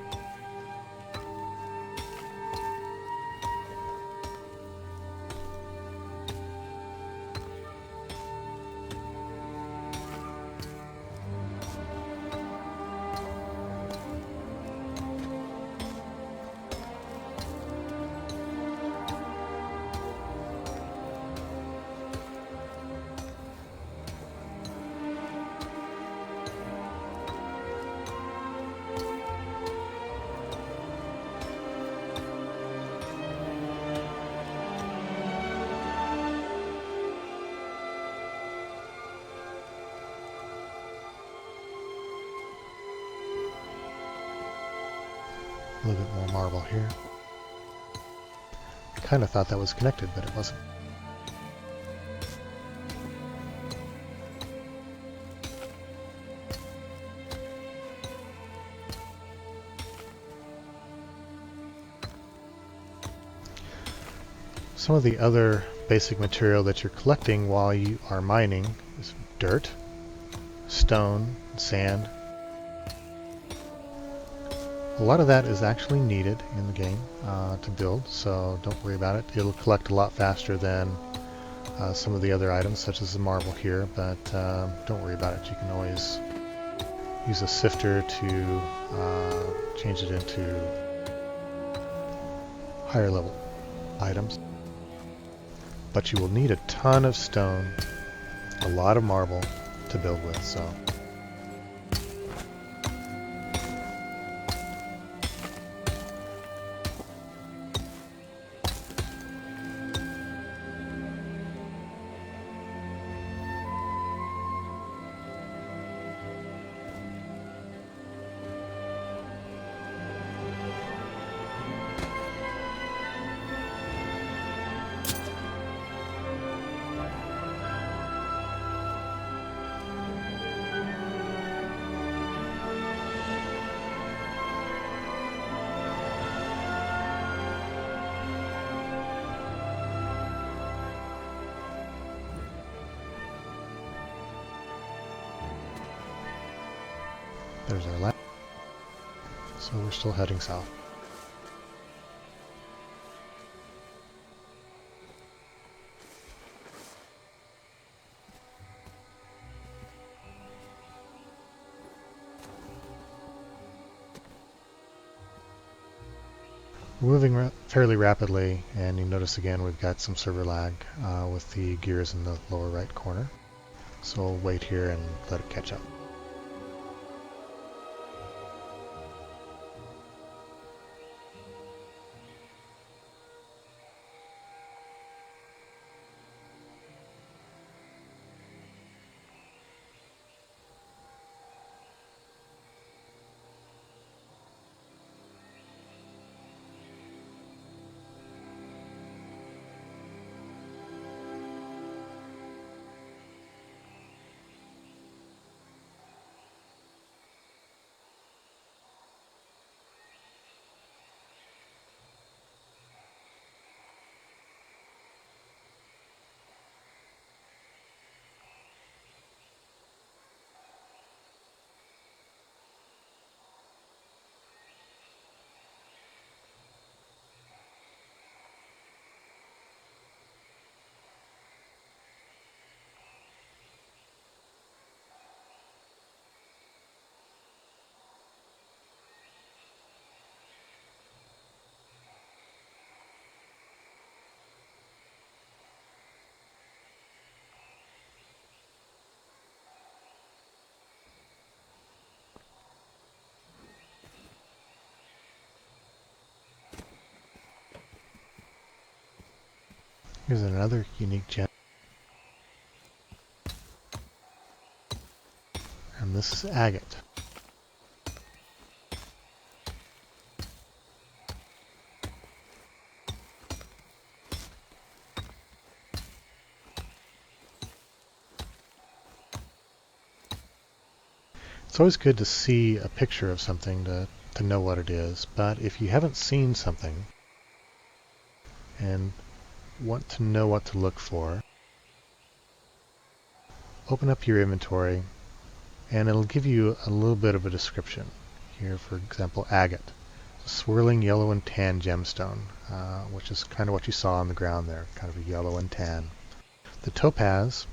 A little bit more marble here. I kind of thought that was connected, but it wasn't. Some of the other basic material that you're collecting while you are mining is dirt, stone, sand. A lot of that is actually needed in the game to build, so don't worry about it. It'll collect a lot faster than some of the other items, such as the marble here, but don't worry about it. You can always use a sifter to change it into higher level items. But you will need a ton of stone, a lot of marble to build with, so. There's our lab. So we're still heading south. We're moving fairly rapidly, and you notice again we've got some server lag with the gears in the lower right corner. So we'll wait here and let it catch up. Here's another unique gem. And this is agate. It's always good to see a picture of something to know what it is, but if you haven't seen something and want to know what to look for, open up your inventory and it'll give you a little bit of a description. Here, for example, agate, a swirling yellow and tan gemstone, which is kind of what you saw on the ground there, kind of a yellow and tan. The topaz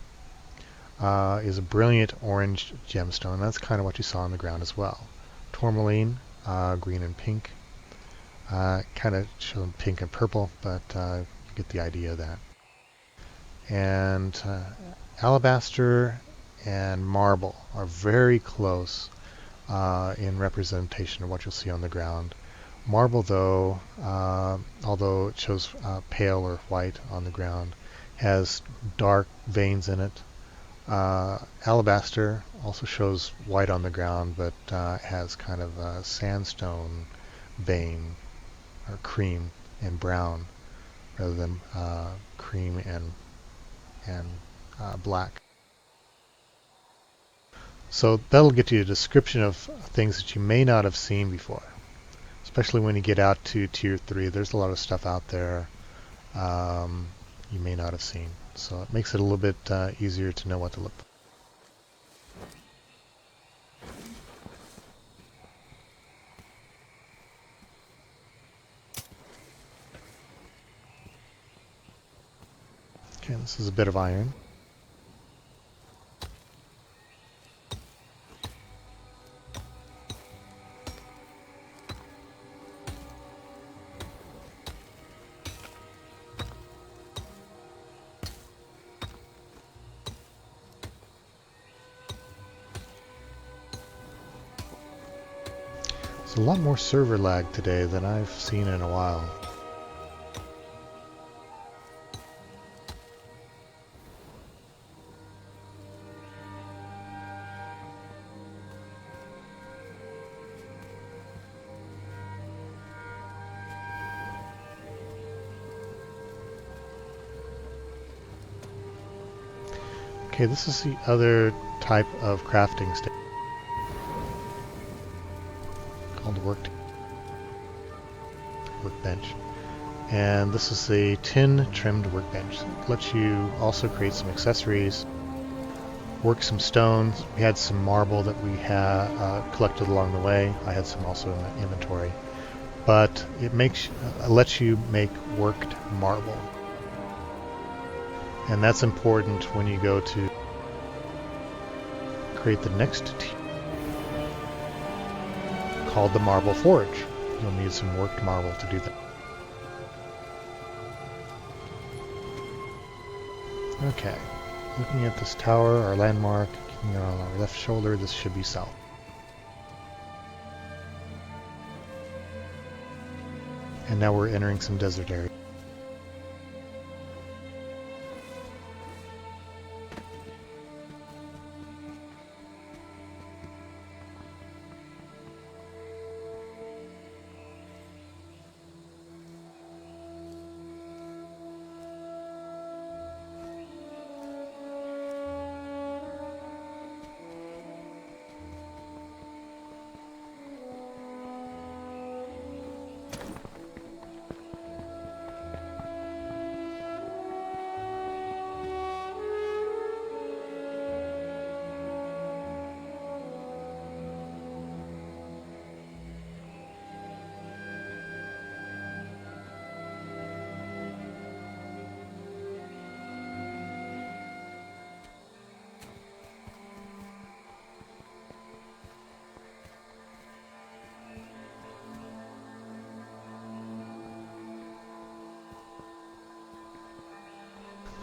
is a brilliant orange gemstone. That's kind of what you saw on the ground as well. Tourmaline, green and pink, kind of showing pink and purple, but you get the idea of that. And alabaster and marble are very close in representation of what you'll see on the ground. Marble, though, although it shows pale or white on the ground, has dark veins in it. Alabaster also shows white on the ground, but has kind of a sandstone vein, or cream and brown, rather than cream and black. So that'll get you a description of things that you may not have seen before, especially when you get out to Tier 3. There's a lot of stuff out there you may not have seen. So it makes it a little bit easier to know what to look for. Okay, this is a bit of iron. There's a lot more server lag today than I've seen in a while. Okay, this is the other type of crafting station called workbench. And this is a tin trimmed workbench. It lets you also create some accessories work some stones. We had some marble that we had collected along the way. I had some also in the inventory. But it lets you make worked marble. And that's important when you go to create the next tier called the Marble Forge. You'll need some worked marble to do that. Okay, looking at this tower, our landmark, on our left shoulder, this should be south. And now we're entering some desert area.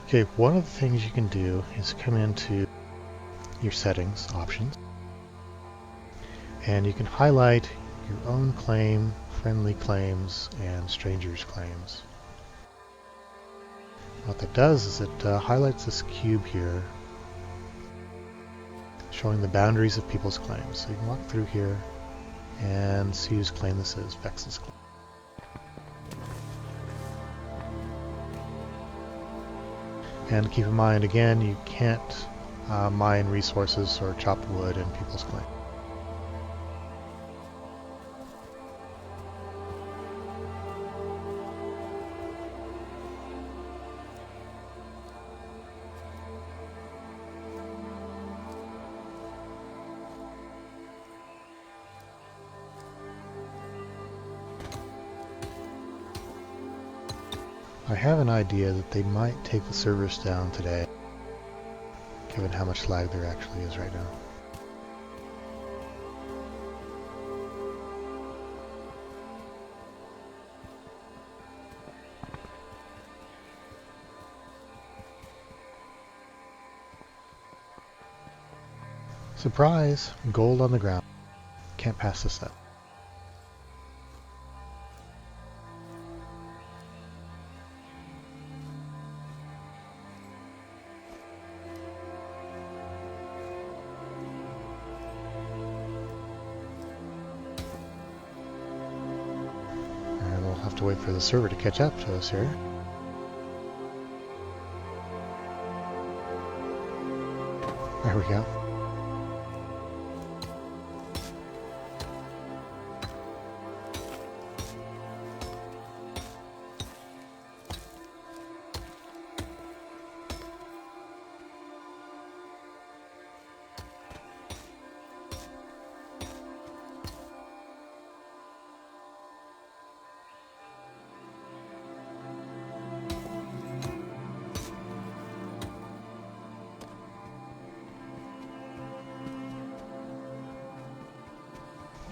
Okay, one of the things you can do is come into your settings options, and you can highlight your own claim, friendly claims, and strangers' claims. What that does is it highlights this cube here, showing the boundaries of people's claims. So you can walk through here and see whose claim this is, Vex's claim. And keep in mind, again, you can't mine resources or chop wood in people's claim. I have an idea that they might take the servers down today, given how much lag there actually is right now. Surprise! Gold on the ground. Can't pass this up. To wait for the server to catch up to us here. There we go.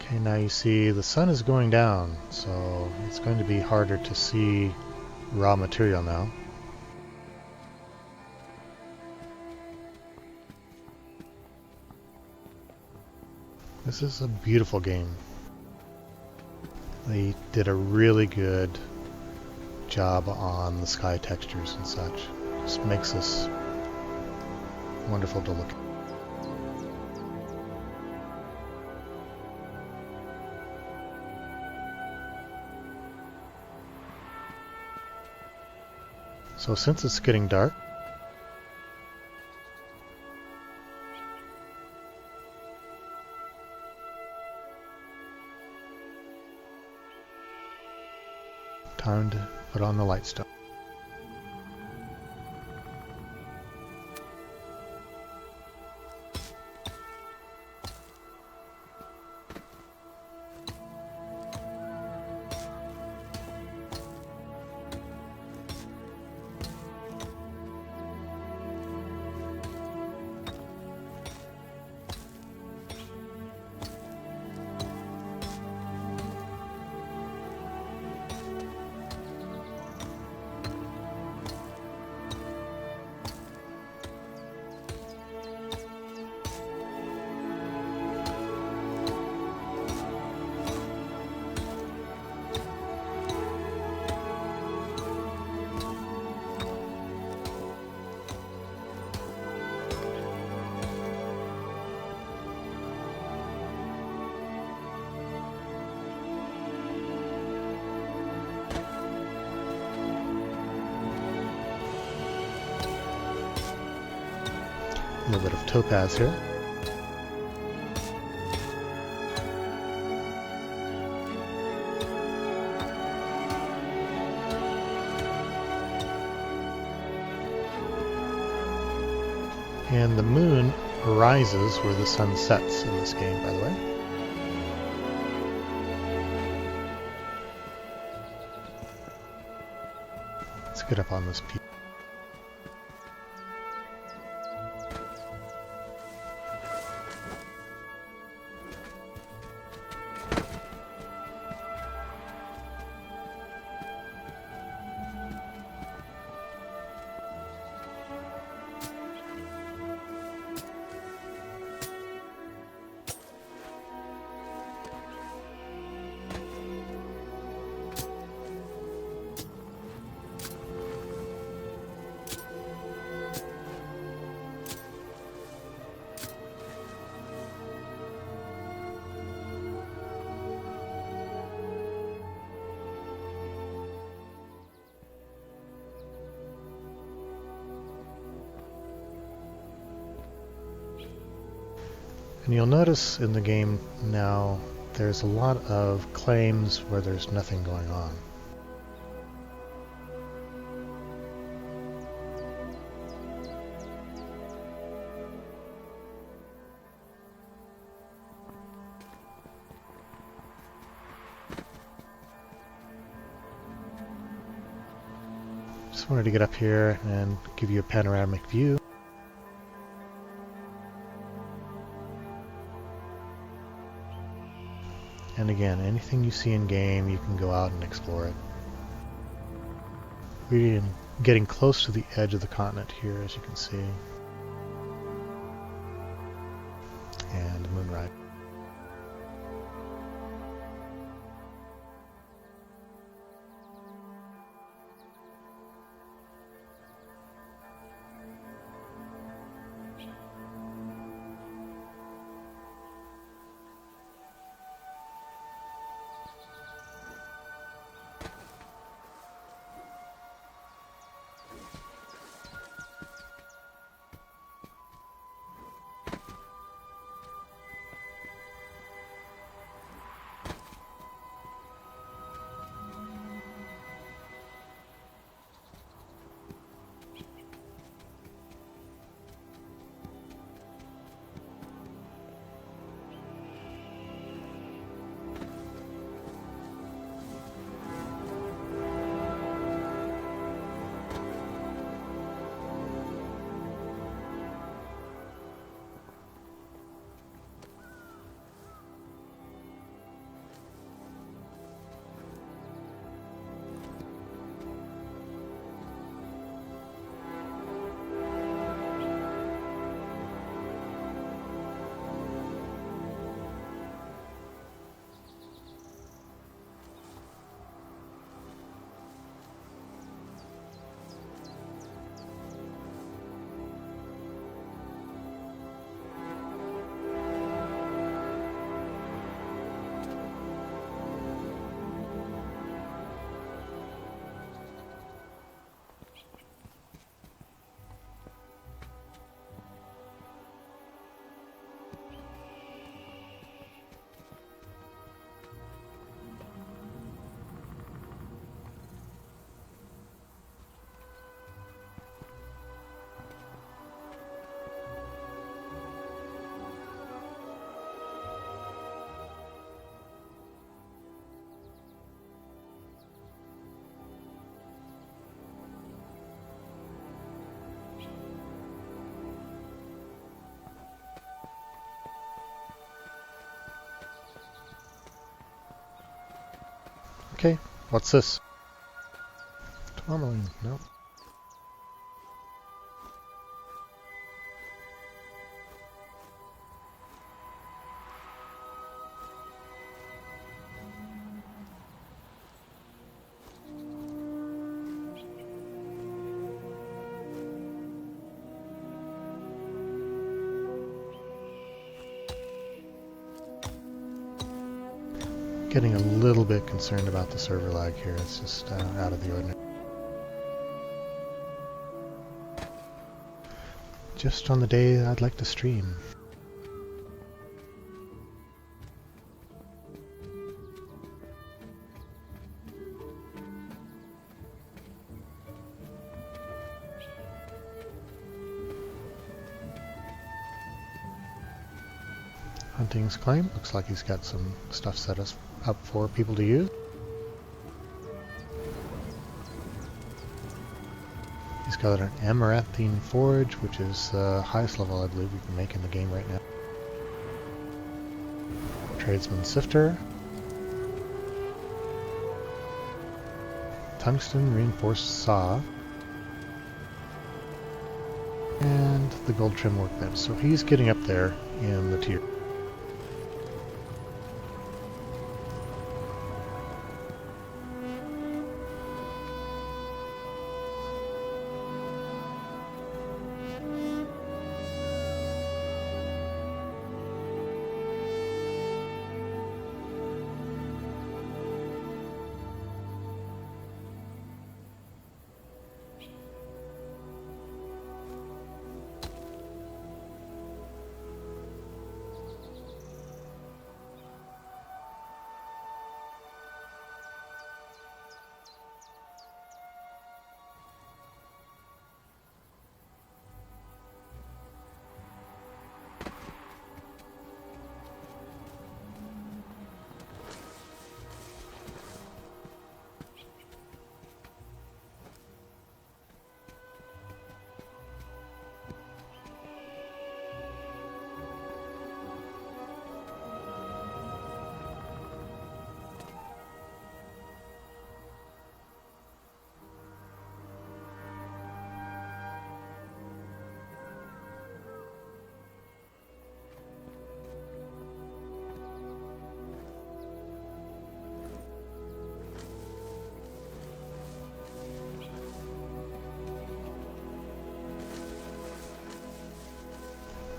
Okay, now you see the sun is going down, so it's going to be harder to see raw material now. This is a beautiful game. They did a really good job on the sky textures and such. Just makes this wonderful to look at. So since it's getting dark, time to put on the light stuff. A little bit of topaz here. And the moon rises where the sun sets in this game, by the way. Let's get up on this peak. And you'll notice in the game now there's a lot of claims where there's nothing going on. Just wanted to get up here and give you a panoramic view. And again, anything you see in game, you can go out and explore it. We're getting close to the edge of the continent here, as you can see. And moonrise. Okay, what's this? Tourmaline, nope. Getting a little bit concerned about the server lag here. It's just out of the ordinary. Just on the day I'd like to stream. Hunting's claim. Looks like he's got some stuff set us up for people to use. He's got an amaranthine forge, which is the highest level I believe we can make in the game right now. Tradesman sifter. Tungsten reinforced saw. And the gold trim workbench. So he's getting up there in the tier.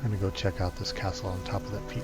I'm gonna go check out this castle on top of that peak.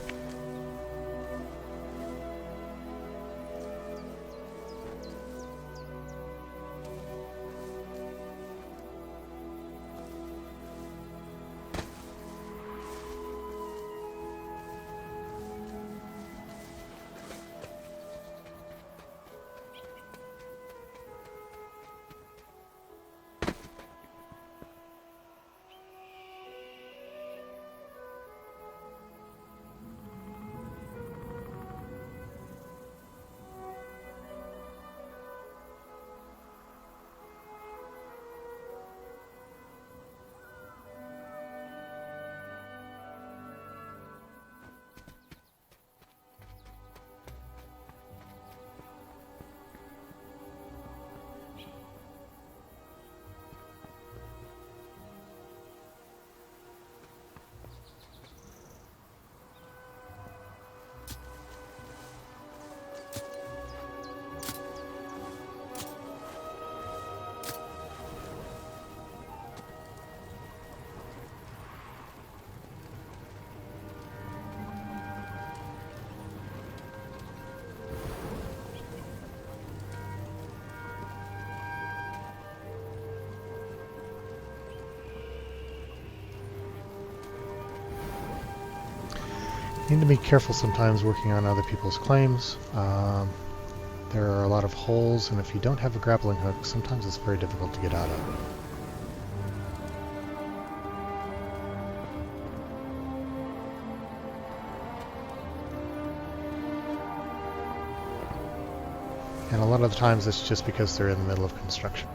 You need to be careful sometimes working on other people's claims. There are a lot of holes, and if you don't have a grappling hook, sometimes it's very difficult to get out of. And a lot of the times it's just because they're in the middle of construction.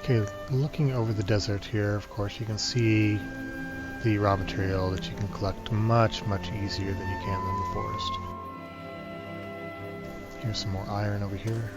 Okay, looking over the desert here, of course, you can see the raw material that you can collect much easier than you can in the forest. Here's some more iron over here.